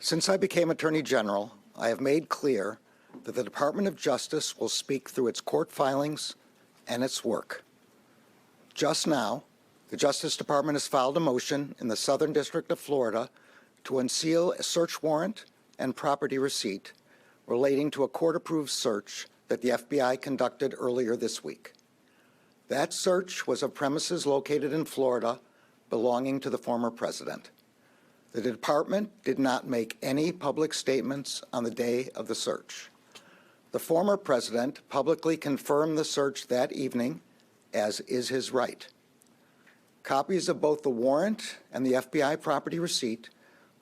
Since I became Attorney General, I have made clear that the Department of Justice will speak through its court filings and its work. Just now, the Justice Department has filed a motion in the Southern District of Florida to unseal a search warrant and property receipt relating to a court-approved search that the FBI conducted earlier this week. That search was of premises located in Florida belonging to the former president. The department did not make any public statements on the day of the search. The former president publicly confirmed the search that evening, as is his right. Copies of both the warrant and the FBI property receipt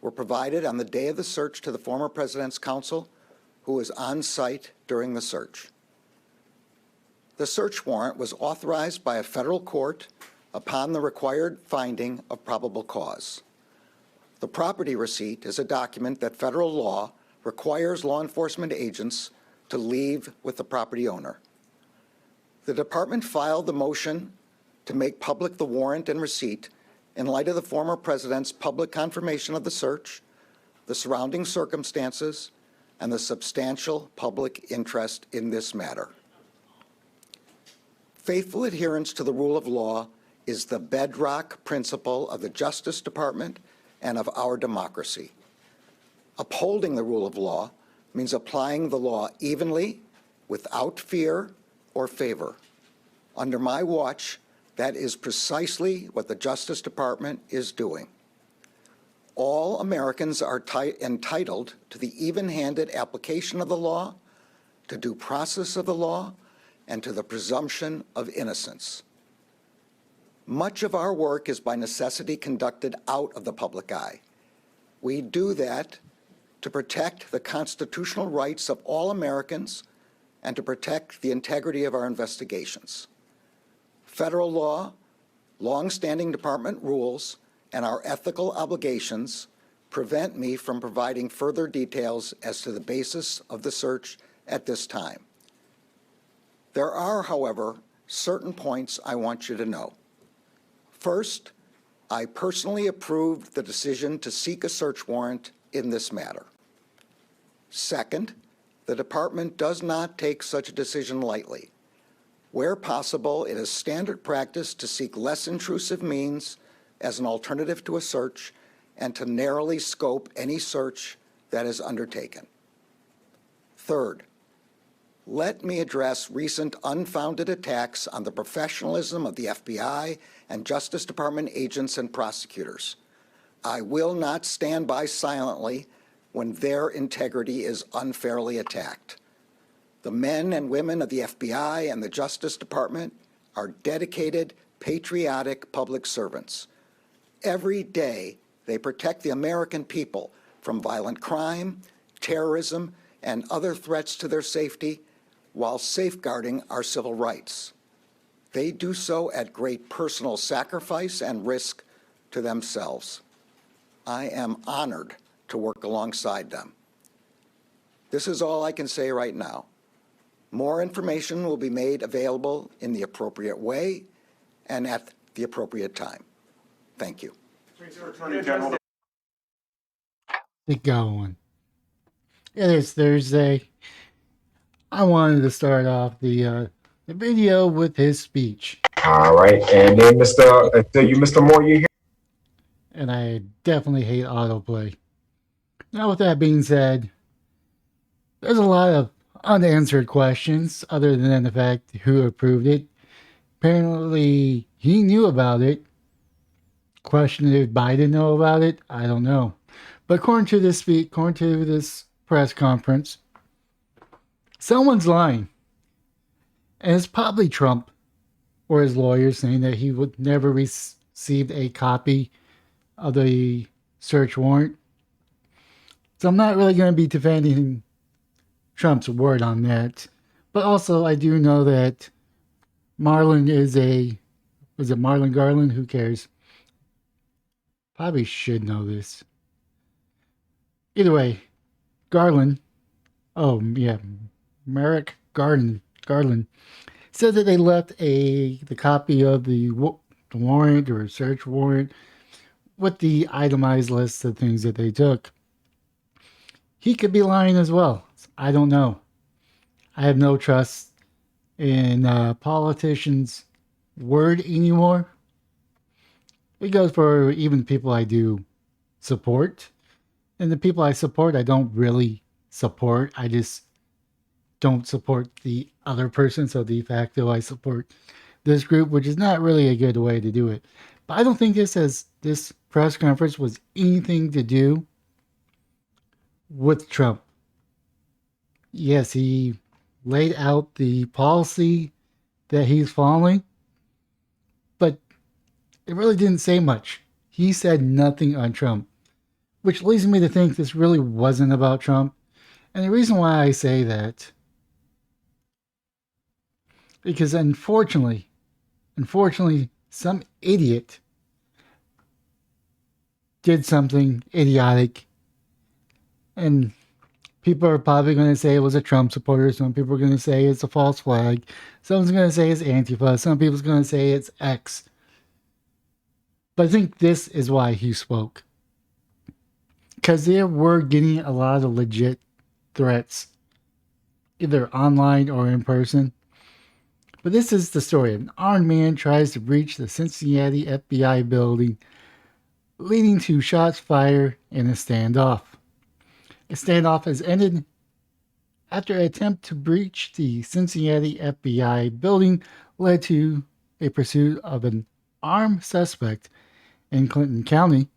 were provided on the day of the search to the former president's counsel, who was on site during the search. The search warrant was authorized by a federal court upon the required finding of probable cause. The property receipt is a document that federal law requires law enforcement agents to leave with the property owner. The department filed the motion to make public the warrant and receipt in light of the former president's public confirmation of the search, the surrounding circumstances, and the substantial public interest in this matter. Faithful adherence to the rule of law is the bedrock principle of the Justice Department and of our democracy. Upholding the rule of law means applying the law evenly, without fear or favor. Under my watch, that is precisely what the Justice Department is doing. All Americans are entitled to the even-handed application of the law, to due process of the law, and to the presumption of innocence. Much of our work is by necessity conducted out of the public eye. We do that to protect the constitutional rights of all Americans and to protect the integrity of our investigations. Federal law, long-standing department rules, and our ethical obligations prevent me from providing further details as to the basis of the search at this time. There are, however, certain points I want you to know. First, I personally approved the decision to seek a search warrant in this matter. Second, the department does not take such a decision lightly. Where possible, it is standard practice to seek less intrusive means as an alternative to a search and to narrowly scope any search that is undertaken. Third, let me address recent unfounded attacks on the professionalism of the FBI and Justice Department agents and prosecutors. I will not stand by silently when their integrity is unfairly attacked. The men and women of the FBI and the Justice Department are dedicated, patriotic public servants. Every day, they protect the American people from violent crime, terrorism, and other threats to their safety while safeguarding our civil rights. They do so at great personal sacrifice and risk to themselves. I am honored to work alongside them. This is all I can say right now. More information will be made available in the appropriate way and at the appropriate time. Thank you. Attorney General. Get going. It is Thursday. I wanted to start off the video with his speech. All right, and then Mr. Moore, you here? And I definitely hate autoplay. Now, with that being said, there's a lot of unanswered questions other than the fact who approved it. Apparently, he knew about it. Question, did Biden know about it? I don't know. But according to this press conference, someone's lying. And it's probably Trump or his lawyers saying that he would never received a copy of the search warrant. So I'm not really going to be defending Trump's word on that. But also, I do know that Marlon is it Marlon Garland? Who cares? Probably should know this. Either way, Garland, Merrick Garland, said that they left the copy of the warrant or search warrant with the itemized list of things that they took. he could be lying as well. I don't know. I have no trust in politicians' word anymore. It goes for even people I do support. And the people I support, I don't really support. I just don't support the other person. So de facto, I support this group, which is not really a good way to do it. But I don't think this press conference was anything to do with Trump. Yes, he laid out the policy that he's following, but it really didn't say much. He said nothing on Trump, which leads me to think this really wasn't about Trump. And the reason why I say that, because unfortunately, some idiot did something idiotic, and people are probably going to say it was a Trump supporter. Some people are going to say it's a false flag. Someone's going to say it's Antifa. Some people's going to say it's X. But I think this is why he spoke. Because they were getting a lot of legit threats, either online or in person. But this is the story. An armed man tries to breach the Cincinnati FBI building, leading to shots fired and a standoff. A standoff has ended after an attempt to breach the Cincinnati FBI building led to a pursuit of an armed suspect in Clinton County,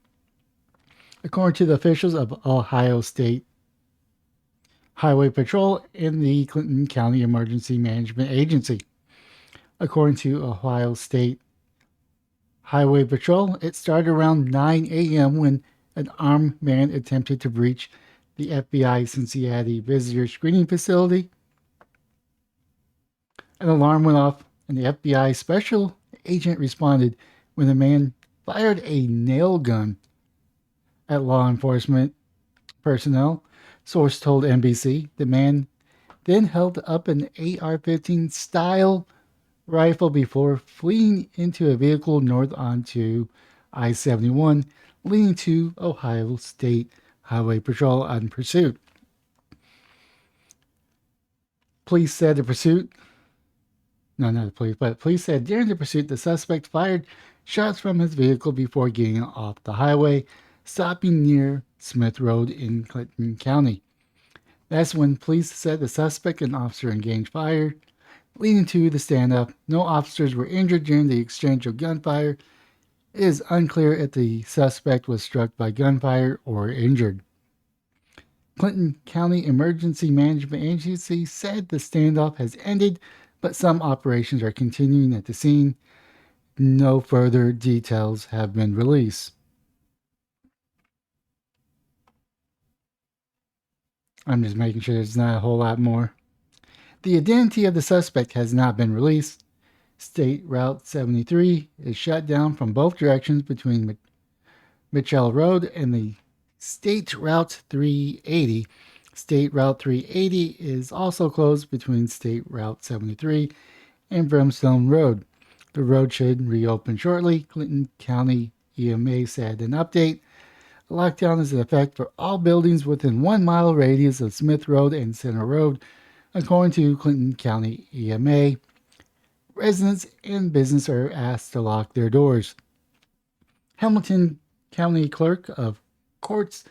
according to the officials of Ohio State Highway Patrol and the Clinton County Emergency Management Agency. According to Ohio State Highway Patrol, it started around 9 a.m. when an armed man attempted to breach the FBI Cincinnati visitor screening facility. An alarm went off, and the FBI special agent responded when the man fired a nail gun at law enforcement personnel. Source told NBC the man then held up an AR-15 style rifle before fleeing into a vehicle north onto I-71, leading to Ohio State Highway Patrol on pursuit. Police said the pursuit, no, not the police, but police said during the pursuit, the suspect fired shots from his vehicle before getting off the highway, stopping near Smith Road in Clinton County. That's when police said the suspect and officer engaged fire, leading to the standoff. No officers were injured during the exchange of gunfire. It is unclear if the suspect was struck by gunfire or injured. Clinton County Emergency Management Agency said the standoff has ended, but some operations are continuing at the scene. No further details have been released. I'm just making sure there's not a whole lot more. The identity of the suspect has not been released. State Route 73 is shut down from both directions between Mitchell Road and the State Route 380. State Route 380 is also closed between State Route 73 and Brimstone Road. The road should reopen shortly, Clinton County EMA said in an update. The lockdown is in effect for all buildings within 1 mile radius of Smith Road and Center Road, according to Clinton County EMA. Residents and business are asked to lock their doors. Hamilton County Clerk of Courts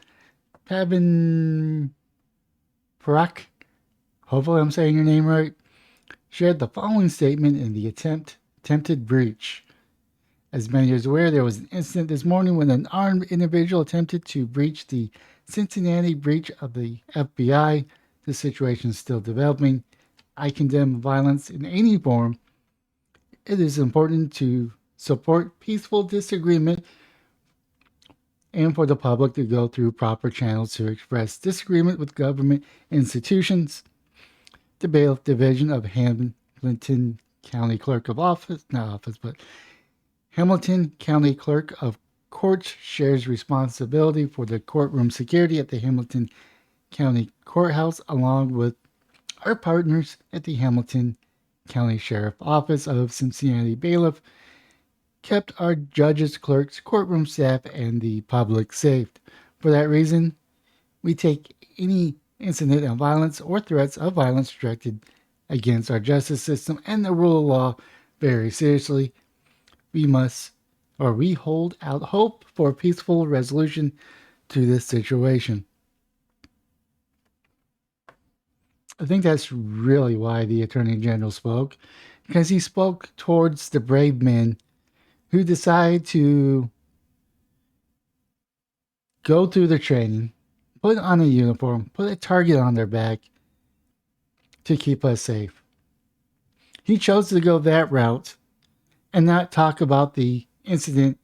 Pavin Parak, hopefully I'm saying your name right, shared the following statement in the attempted breach. As many are aware, there was an incident this morning when an armed individual attempted to breach the Cincinnati breach of the FBI. The situation is still developing. I condemn violence in any form. It is important to support peaceful disagreement and for the public to go through proper channels to express disagreement with government institutions. The Bailiff Division of Hamilton County Clerk of Office, not office, but Hamilton County Clerk of Courts shares responsibility for the courtroom security at the Hamilton County Courthouse, along with our partners at the Hamilton County Sheriff Office of Cincinnati Bailiff, kept our judges, clerks, courtroom staff, and the public safe. For that reason, We take any incident of violence or threats of violence directed against our justice system and the rule of law very seriously. We hold out hope for a peaceful resolution to this situation. I think that's really why the Attorney General spoke, because he spoke towards the brave men who decide to go through the training, put on a uniform, put a target on their back to keep us safe. He chose to go that route and not talk about the incident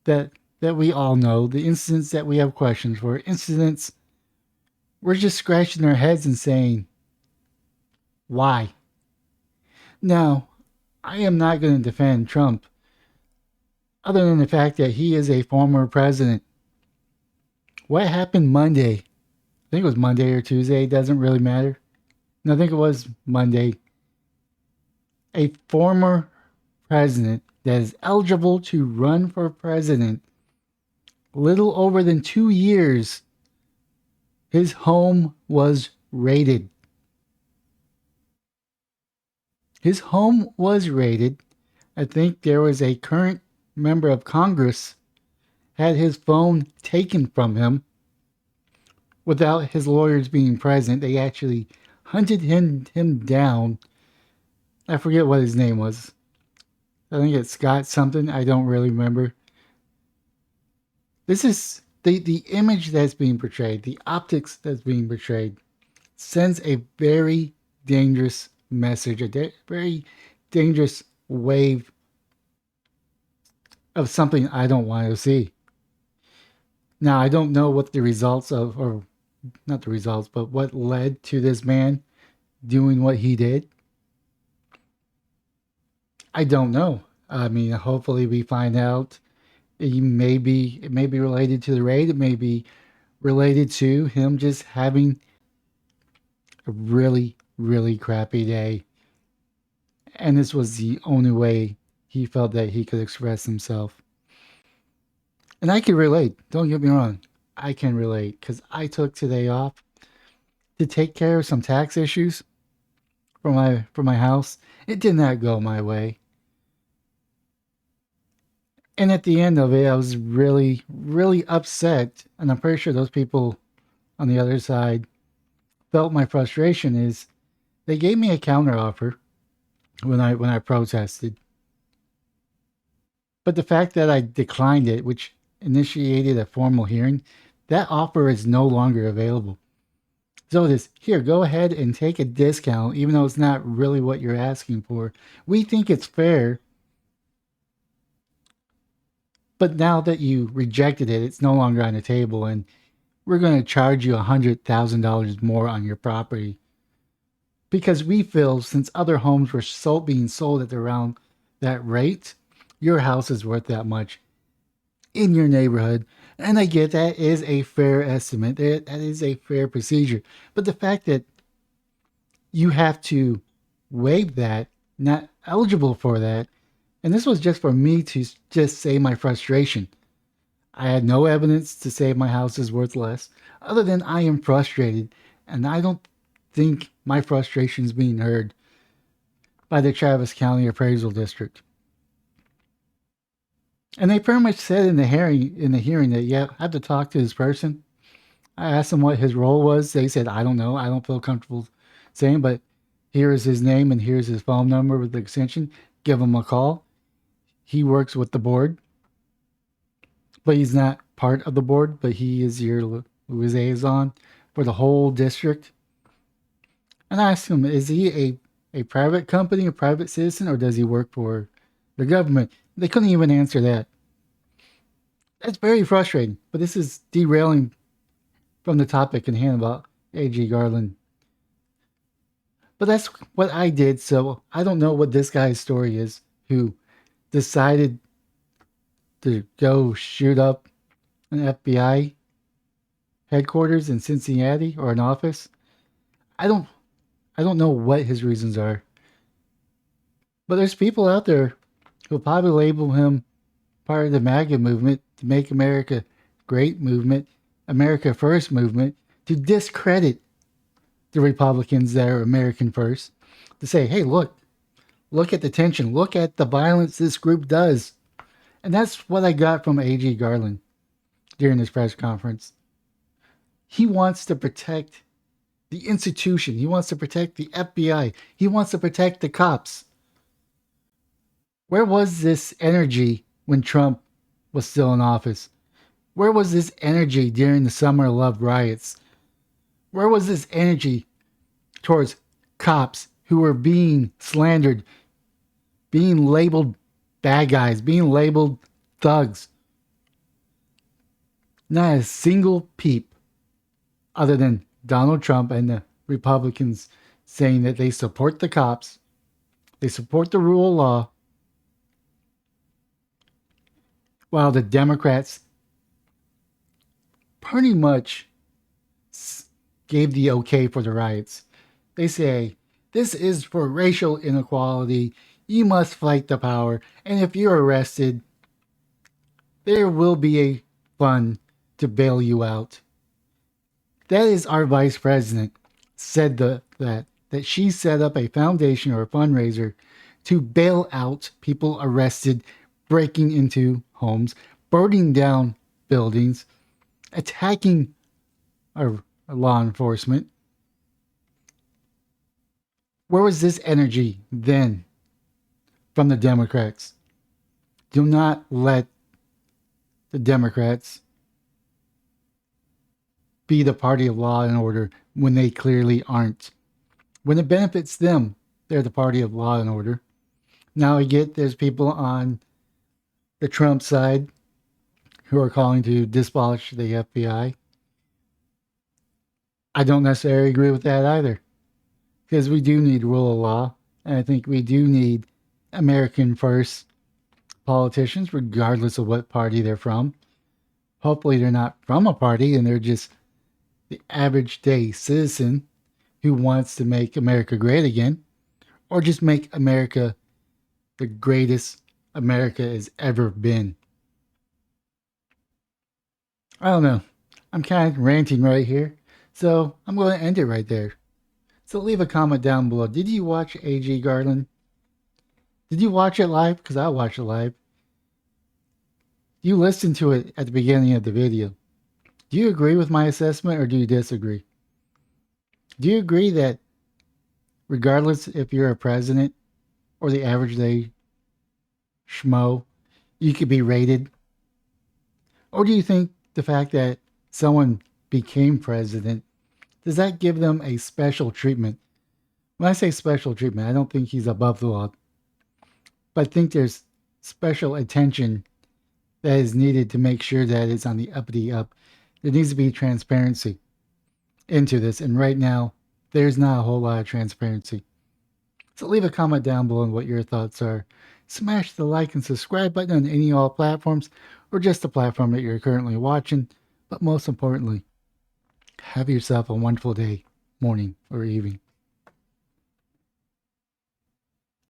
that we all know, the incidents that we have questions for, incidents we're just scratching our heads and saying, why? Now, I am not going to defend Trump other than the fact that he is a former president. What happened Monday? I think it was Monday or Tuesday, it doesn't really matter. No, I think it was Monday. A former president that is eligible to run for president little over than 2 years, his home was raided. His home was raided. I think there was a current member of Congress had his phone taken from him without his lawyers being present. They actually hunted him down. I forget what his name was. I think it's Scott something. I don't really remember. This is the image that's being portrayed, the optics that's being portrayed, sends a very dangerous message, a very dangerous wave of something I don't want to see. Now, I don't know what the results of, or not the results, but what led to this man doing what he did. I don't know. I mean, hopefully we find out. It may be related to the raid. It may be related to him just having a really, really crappy day. And this was the only way he felt that he could express himself. And I can relate. Don't get me wrong. I can relate because I took today off to take care of some tax issues for my house. It did not go my way. And at the end of it, I was really, really upset. And I'm pretty sure those people on the other side felt my frustration is they gave me a counter offer when I protested. But the fact that I declined it, which initiated a formal hearing, that offer is no longer available. So it is, here, go ahead and take a discount, even though it's not really what you're asking for. We think it's fair. But now that you rejected it, it's no longer on the table, and we're going to charge you $100,000 more on your property. Because we feel since other homes were being sold at around that rate, your house is worth that much in your neighborhood. And I get that is a fair estimate. That is a fair procedure. But the fact that you have to waive that, not eligible for that, and this was just for me to just say my frustration. I had no evidence to say my house is worth less, other than I am frustrated, and I don't think my frustration is being heard by the Travis County Appraisal District. And they pretty much said in the hearing that, yeah, I have to talk to this person. I asked them what his role was. They said, I don't know. I don't feel comfortable saying, but here is his name and here's his phone number with the extension. Give him a call. He works with the board, but he's not part of the board, but he is your liaison for the whole district. And I asked him, is he a private company, a private citizen, or does he work for the government? They couldn't even answer that. That's very frustrating, but this is derailing from the topic in hand about A.G. Garland. But that's what I did, so I don't know what this guy's story is who decided to go shoot up an FBI headquarters in Cincinnati or an office. I don't know what his reasons are. But there's people out there who'll probably label him part of the MAGA movement, the Make America Great movement. America First movement to discredit the Republicans that are American First, to say, hey, look at the tension, look at the violence this group does. And that's what I got from A.G. Garland during this press conference. He wants to protect the institution. He wants to protect the FBI. He wants to protect the cops. Where was this energy when Trump was still in office? Where was this energy during the Summer Love riots? Where was this energy towards cops who were being slandered, being labeled bad guys, being labeled thugs? Not a single peep other than Donald Trump and the Republicans saying that they support the cops, they support the rule of law, while the Democrats pretty much gave the okay for the riots. They say, this is for racial inequality. You must fight the power. And if you're arrested, there will be a fund to bail you out. That is our vice president said that she set up a foundation or a fundraiser to bail out people arrested, breaking into homes, burning down buildings, attacking our law enforcement. Where was this energy then from the Democrats? Do not let the Democrats be the party of law and order when they clearly aren't. When it benefits them, they're the party of law and order. Now I get there's people on the Trump side who are calling to disabolish the FBI. I don't necessarily agree with that either, because we do need rule of law, and I think we do need American first politicians, regardless of what party they're from. Hopefully they're not from a party and they're just the average day citizen who wants to make America great again, or just make America the greatest America has ever been. I don't know. I'm kind of ranting right here, so I'm going to end it right there. So leave a comment down below. Did you watch A.G. Garland? Did you watch it live? Because I watched it live. You listened to it at the beginning of the video. Do you agree with my assessment or do you disagree? Do you agree that regardless if you're a president or the average day schmo, you could be rated? Or do you think the fact that someone became president, does that give them a special treatment? When I say special treatment, I don't think he's above the law, but I think there's special attention that is needed to make sure that it's on the uppity up. There needs to be transparency into this, and right now, there's not a whole lot of transparency. So leave a comment down below on what your thoughts are. Smash the like and subscribe button on any all platforms, or just the platform that you're currently watching. But most importantly, have yourself a wonderful day, morning, or evening.